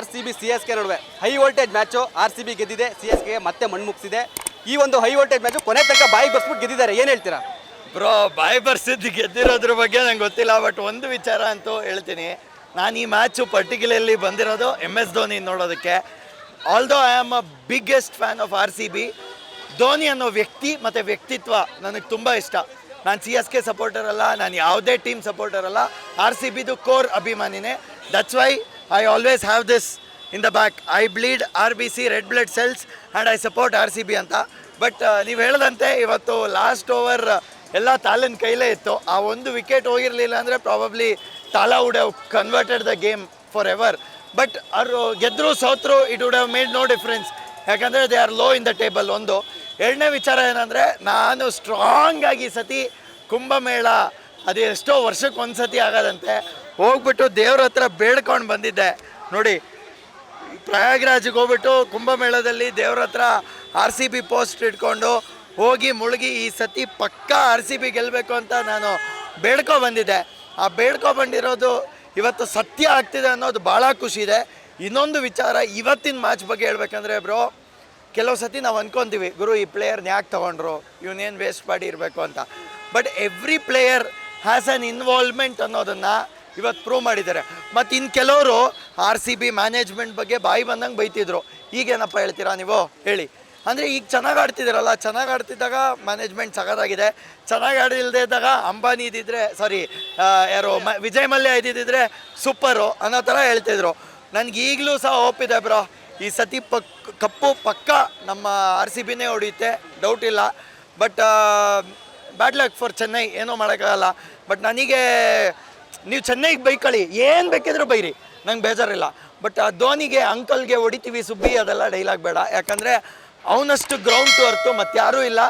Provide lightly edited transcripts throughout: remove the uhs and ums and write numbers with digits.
RCB CSK ನಡುವೆ high voltage match. RCB ಗೆದ್ದಿದೆ, CSK ಮತ್ತೆ ಮಣ್ಣು ಮುಗಿಸಿದೆ. ಈ ಒಂದು ಹೈ ವೋಲ್ಟೇಜ್ ಮ್ಯಾಚು ಕೊನೆ ತನಕ ಬಾಯಿಗೆ ಬರ್ಸ್ಬಿಟ್ಟು ಗೆದ್ದಿದ್ದಾರೆ. ಏನು ಹೇಳ್ತೀರಾ ಬ್ರೋ? ಬಾಯಿ ಬರ್ಸಿದ್ದು ಗೆದ್ದಿರೋದ್ರ ಬಗ್ಗೆ ನಂಗೆ ಗೊತ್ತಿಲ್ಲ, ಬಟ್ ಒಂದು ವಿಚಾರ ಅಂತೂ ಹೇಳ್ತೀನಿ. ನಾನು ಈ ಮ್ಯಾಚು ಪರ್ಟಿಕ್ಯುಲರ್ಲಿ ಬಂದಿರೋದು MS ಧೋನಿ ನೋಡೋದಕ್ಕೆ. Although I am a biggest fan of RCB. Dhoni ಅನ್ನೋ ವ್ಯಕ್ತಿ ಮತ್ತು ವ್ಯಕ್ತಿತ್ವ ನನಗೆ ತುಂಬ ಇಷ್ಟ. ನಾನು CSK ಸಪೋರ್ಟರ್ ಅಲ್ಲ, ನಾನು ಯಾವುದೇ ಟೀಮ್ ಸಪೋರ್ಟರ್ ಅಲ್ಲ, RCBದು ಕೋರ್ ಅಭಿಮಾನಿನೇ. That's why I always have this in the back. I bleed RBC red blood cells and I support RCB ಅಂತ. ಬಟ್ ನೀವು ಹೇಳ್ದಂತೆ ಇವತ್ತು ಲಾಸ್ಟ್ ಓವರ್ ಎಲ್ಲ ತಾಲನ್ ಕೈಲೇ ಇತ್ತು. ಆ ಒಂದು ವಿಕೆಟ್ ಹೋಗಿರಲಿಲ್ಲ ಅಂದರೆ probably Thala would have converted the game forever. But ಅವರು ಗೆದ್ದರು ಸೋತರು, it would have made no difference. ಯಾಕಂದರೆ they are low in the table. ಒಂದು ಎರಡನೇ ವಿಚಾರ ಏನಂದರೆ, ನಾನು ಸ್ಟ್ರಾಂಗ್ ಆಗಿ ಈ ಸತಿ ಕುಂಭಮೇಳ ಅದು ಎಷ್ಟೋ ವರ್ಷಕ್ಕೆ ಒಂದು ಸತಿ ಆಗೋದಂತೆ ಹೋಗ್ಬಿಟ್ಟು ದೇವ್ರ ಹತ್ರ ಬೇಡ್ಕೊಂಡು ಬಂದಿದ್ದೆ ನೋಡಿ. ಪ್ರಯಾಗ್ರಾಜ್ಗೆ ಹೋಗ್ಬಿಟ್ಟು ಕುಂಭಮೇಳದಲ್ಲಿ ದೇವ್ರ ಹತ್ರ RCB ಪೋಸ್ಟ್ ಇಟ್ಕೊಂಡು ಹೋಗಿ ಮುಳುಗಿ ಈ ಸತಿ ಪಕ್ಕಾ RCB ಗೆಲ್ಲಬೇಕು ಅಂತ ನಾನು ಬೇಡ್ಕೊ ಬಂದಿದ್ದೆ. ಆ ಬೇಡ್ಕೊ ಬಂದಿರೋದು ಇವತ್ತು ಸತ್ಯ ಆಗ್ತಿದೆ ಅನ್ನೋದು ಭಾಳ ಖುಷಿ ಇದೆ. ಇನ್ನೊಂದು ವಿಚಾರ, ಇವತ್ತಿನ ಮ್ಯಾಚ್ ಬಗ್ಗೆ ಹೇಳ್ಬೇಕಂದ್ರೆ ಬ್ರೋ, ಕೆಲವು ಸತಿ ನಾವು ಅಂದ್ಕೊತೀವಿ ಗುರು ಈ ಪ್ಲೇಯರ್ನ ಯಾಕೆ ತೊಗೊಂಡ್ರು, ಇವನೇನು ವೇಸ್ಟ್ ಮಾಡಿ ಇರಬೇಕು ಅಂತ. But every player has on involvement ಅನ್ನೋದನ್ನು ಇವತ್ತು ಪ್ರೂವ್ ಮಾಡಿದ್ದಾರೆ. ಮತ್ತು ಇನ್ನು ಕೆಲವರು RCB ಮ್ಯಾನೇಜ್ಮೆಂಟ್ ಬಗ್ಗೆ ಬಾಯಿ ಬಂದಂಗೆ ಬೈತಿದ್ರು. ಈಗೇನಪ್ಪ ಹೇಳ್ತೀರಾ ನೀವು ಹೇಳಿ? ಅಂದರೆ ಈಗ ಚೆನ್ನಾಗಿ ಆಡ್ತಿದ್ದಾರಲ್ಲ, ಚೆನ್ನಾಗಿ ಆಡ್ತಿದ್ದಾಗ ಮ್ಯಾನೇಜ್ಮೆಂಟ್ ಸಗದಾಗಿದೆ, ಚೆನ್ನಾಗಿ ಆಡಿಲ್ಲದೆ ಇದ್ದಾಗ ಅಂಬಾನಿ ಇದ್ದಿದ್ರೆ ಯಾರು ವಿಜಯ್ ಮಲ್ಯ ಇದ್ದಿದ್ದರೆ ಸೂಪರು ಅನ್ನೋ ಥರ ಹೇಳ್ತಿದ್ರು. ನನಗೆ ಈಗಲೂ ಸಹ ಹೋಪಿದೆ ಬ್ರೋ, ಈ ಸತಿ ಕಪ್ಪು ಪಕ್ಕ ನಮ್ಮ RCBನೇ ಹೊಡೆಯುತ್ತೆ, ಡೌಟ್ ಇಲ್ಲ. But bad luck for Chennai, ಏನೂ ಮಾಡೋಕ್ಕಾಗಲ್ಲ. ಬಟ್ ನನಗೆ ನೀವು ಚೆನ್ನೈಗೆ ಬೈಕೊಳ್ಳಿ, ಏನು ಬೇಕಿದ್ರೂ ಬೈರಿ, ನಂಗೆ ಬೇಜಾರಿಲ್ಲ. ಬಟ್ ಧೋನಿಗೆ ಅಂಕಲ್ಗೆ ಹೊಡಿತೀವಿ ಸುಬ್ಬಿ ಅದೆಲ್ಲ ಡೈಲಾಗ್ ಬೇಡ. ಯಾಕಂದರೆ ಅವನಷ್ಟು ಗ್ರೌಂಡ್ ಟು ಅರ್ತು ಮತ್ತು ಯಾರೂ ಇಲ್ಲ.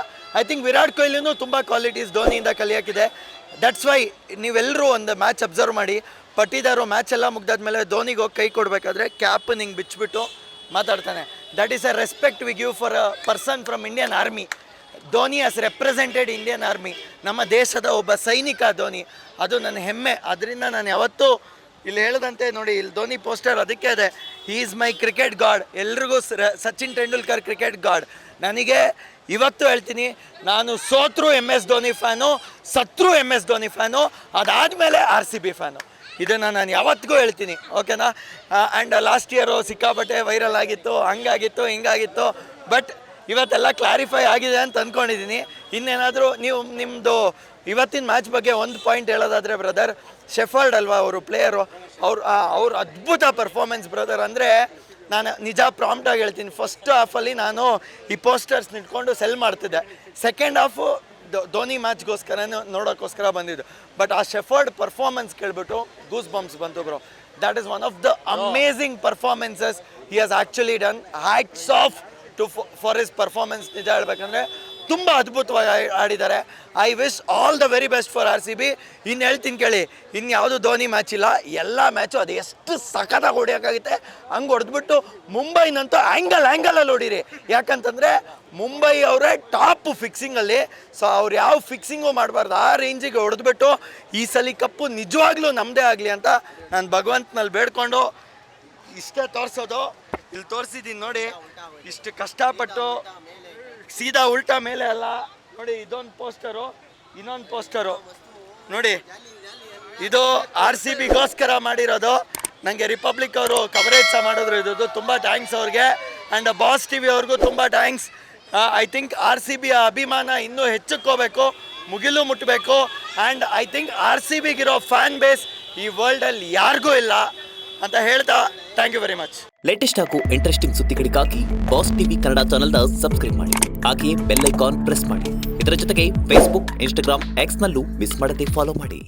ಐ ಥಿಂಕ್ ವಿರಾಟ್ ಕೊಹ್ಲಿನೂ ತುಂಬ ಕ್ವಾಲಿಟೀಸ್ ಧೋನಿಯಿಂದ ಕಲಿಯೋಕ್ಕಿದೆ. ದಟ್ಸ್ ವೈ ನೀವೆಲ್ಲರೂ ಒಂದು ಮ್ಯಾಚ್ ಅಬ್ಸರ್ವ್ ಮಾಡಿ, ಪಟ್ಟಿದಾರು ಮ್ಯಾಚ್ ಎಲ್ಲ ಮುಗ್ದಾದ್ಮೇಲೆ ಧೋನಿಗೆ ಹೋಗಿ ಕೈ ಕೊಡಬೇಕಾದ್ರೆ ಕ್ಯಾಪ್ ನಿಂಗೆ ಬಿಚ್ಚಿಬಿಟ್ಟು ಮಾತಾಡ್ತಾನೆ. That is a respect we give for a person from Indian army. Dhoni has represented Indian army. ನಮ್ಮ ದೇಶದ ಒಬ್ಬ ಸೈನಿಕ ಧೋನಿ, ಅದು ನನ್ನ ಹೆಮ್ಮೆ. ಅದರಿಂದ ನಾನು ಯಾವತ್ತೂ ಇಲ್ಲಿ ಹೇಳ್ದಂತೆ ನೋಡಿ, ಇಲ್ಲಿ ಧೋನಿ ಪೋಸ್ಟರ್ ಅದಕ್ಕೆ ಇದೆ, he is my cricket god. ಎಲ್ರಿಗೂ ಸಚಿನ್ ತೆಂಡೂಲ್ಕರ್ ಕ್ರಿಕೆಟ್ ಗಾಡ್. ನನಗೆ ಇವತ್ತು ಹೇಳ್ತೀನಿ, ನಾನು ಸೋತ್ರು MS ಧೋನಿ ಫ್ಯಾನು, ಸತ್ರು MS ಧೋನಿ ಫ್ಯಾನು, ಅದಾದಮೇಲೆ RCB ಫ್ಯಾನು. ಇದನ್ನು ನಾನು ಯಾವತ್ತಿಗೂ ಹೇಳ್ತೀನಿ, ಓಕೆನಾ? ಆ್ಯಂಡ್ ಲಾಸ್ಟ್ ಇಯರು ಸಿಕ್ಕಾಪಟ್ಟೆ ವೈರಲ್ ಆಗಿತ್ತು, ಹಂಗಾಗಿತ್ತು ಹಿಂಗಾಗಿತ್ತು. ಬಟ್ ಇವತ್ತೆಲ್ಲ ಕ್ಲಾರಿಫೈ ಆಗಿದೆ ಅಂತ ಅಂದ್ಕೊಂಡಿದ್ದೀನಿ. ಇನ್ನೇನಾದರೂ ನೀವು ನಿಮ್ಮದು ಇವತ್ತಿನ ಮ್ಯಾಚ್ ಬಗ್ಗೆ ಒಂದು ಪಾಯಿಂಟ್ ಹೇಳೋದಾದರೆ ಬ್ರದರ್, ಶೆಫರ್ಡ್ ಅಲ್ವಾ ಅವರು ಪ್ಲೇಯರು, ಅವ್ರು ಅದ್ಭುತ ಪರ್ಫಾರ್ಮೆನ್ಸ್ ಬ್ರದರ್. ಅಂದರೆ ನಾನು ನಿಜ ಪ್ರಾಂಪ್ಟಾಗಿ ಹೇಳ್ತೀನಿ, ಫಸ್ಟ್ ಹಾಫಲ್ಲಿ ನಾನು ಈ ಪೋಸ್ಟರ್ಸ್ ನಿಂತ್ಕೊಂಡು ಸೆಲ್ ಮಾಡ್ತಿದ್ದೆ. ಸೆಕೆಂಡ್ ಹಾಫು ಧೋನಿ ಮ್ಯಾಚ್ಗೋಸ್ಕರ ನೋಡೋಕ್ಕೋಸ್ಕರ ಬಂದಿದ್ದು. ಬಟ್ ಆ ಶೆಫರ್ಡ್ ಪರ್ಫಾರ್ಮೆನ್ಸ್ ಕೇಳಿಬಿಟ್ಟು ಗೂಸ್ ಬಂಪ್ಸ್ ಬಂತು bro. That is one of the amazing performances he has actually done. Hats off for his performance. ನಿಜ ಹೇಳ್ಬೇಕಂದ್ರೆ ತುಂಬ ಅದ್ಭುತವಾಗಿ ಆಡಿದ್ದಾರೆ. I wish all the very best for RCB. ಇನ್ನು ಹೇಳ್ತೀನಿ ಕೇಳಿ, ಇನ್ಯಾವುದು ಧೋನಿ ಮ್ಯಾಚ್ ಇಲ್ಲ, ಎಲ್ಲ ಮ್ಯಾಚು ಅದು ಎಷ್ಟು ಸಖತ್ತಾಗಿ ಹೊಡಿಯೋಕ್ಕಾಗುತ್ತೆ ಹಂಗೆ ಹೊಡೆದ್ಬಿಟ್ಟು ಮುಂಬೈನಂತೂ ಆ್ಯಂಗಲಲ್ಲಿ ಹೊಡೀರಿ. ಯಾಕಂತಂದರೆ ಮುಂಬೈ ಅವರೇ ಟಾಪ್ ಫಿಕ್ಸಿಂಗಲ್ಲಿ. ಸೊ ಅವ್ರು ಯಾವ ಫಿಕ್ಸಿಂಗು ಮಾಡಬಾರ್ದು, ಆ ರೇಂಜಿಗೆ ಹೊಡೆದ್ಬಿಟ್ಟು ಈ ಸಲ ಕಪ್ಪು ನಿಜವಾಗ್ಲೂ ನಮ್ಮದೇ ಆಗಲಿ ಅಂತ ನಾನು ಭಗವಂತನಲ್ಲಿ ಬೇಡ್ಕೊಂಡು ಇಷ್ಟೇ ತೋರಿಸೋದು. ಇಲ್ಲಿ ತೋರಿಸಿದ್ದೀನಿ ನೋಡಿ, ಇಷ್ಟು ಕಷ್ಟಪಟ್ಟು ಸೀದಾ ಉಲ್ಟಾ ಮೇಲೆ ಅಲ್ಲ ನೋಡಿ. ಇದೊಂದು ಪೋಸ್ಟರು, ಇನ್ನೊಂದು ಪೋಸ್ಟರು ನೋಡಿ, ಇದು RCBಗೋಸ್ಕರ ಮಾಡಿರೋದು. ನನಗೆ ರಿಪಬ್ಲಿಕ್ ಅವರು ಕವರೇಜ್ ಸಹ ಮಾಡಿದ್ರು ಇದು. ತುಂಬ ಥ್ಯಾಂಕ್ಸ್ ಅವ್ರಿಗೆ. ಆ್ಯಂಡ್ ಬಾಸ್ TV ಅವ್ರಿಗೂ ತುಂಬ ಥ್ಯಾಂಕ್ಸ್. ಐ ಥಿಂಕ್ RCB ಅಭಿಮಾನ ಇನ್ನೂ ಹೆಚ್ಚಕ್ಕೋಬೇಕು, ಮುಗಿಲು ಮುಟ್ಟಬೇಕು. ಆ್ಯಂಡ್ ಐ ಥಿಂಕ್ RCBಗಿರೋ ಫ್ಯಾನ್ ಬೇಸ್ ಈ ವರ್ಲ್ಡಲ್ಲಿ ಯಾರಿಗೂ ಇಲ್ಲ ಅಂತ ಹೇಳ್ತಾ thank you very much. Latest ಹಾಗೂ ಇಂಟ್ರೆಸ್ಟಿಂಗ್ ಸುದ್ದಿಗಳಿಗಾಗಿ ಬಾಸ್ TV ಕನ್ನಡ ಚಾನೆಲ್ನ ಸಬ್ಸ್ಕ್ರೈಬ್ ಮಾಡಿ. ಹಾಗೆಯೇ ಬೆಲ್ ಐಕಾನ್ ಪ್ರೆಸ್ ಮಾಡಿ. ಇದರ ಜೊತೆಗೆ Facebook, Instagram, X ನಲ್ಲೂ ಮಿಸ್ ಮಾಡದೆ ಫಾಲೋ ಮಾಡಿ.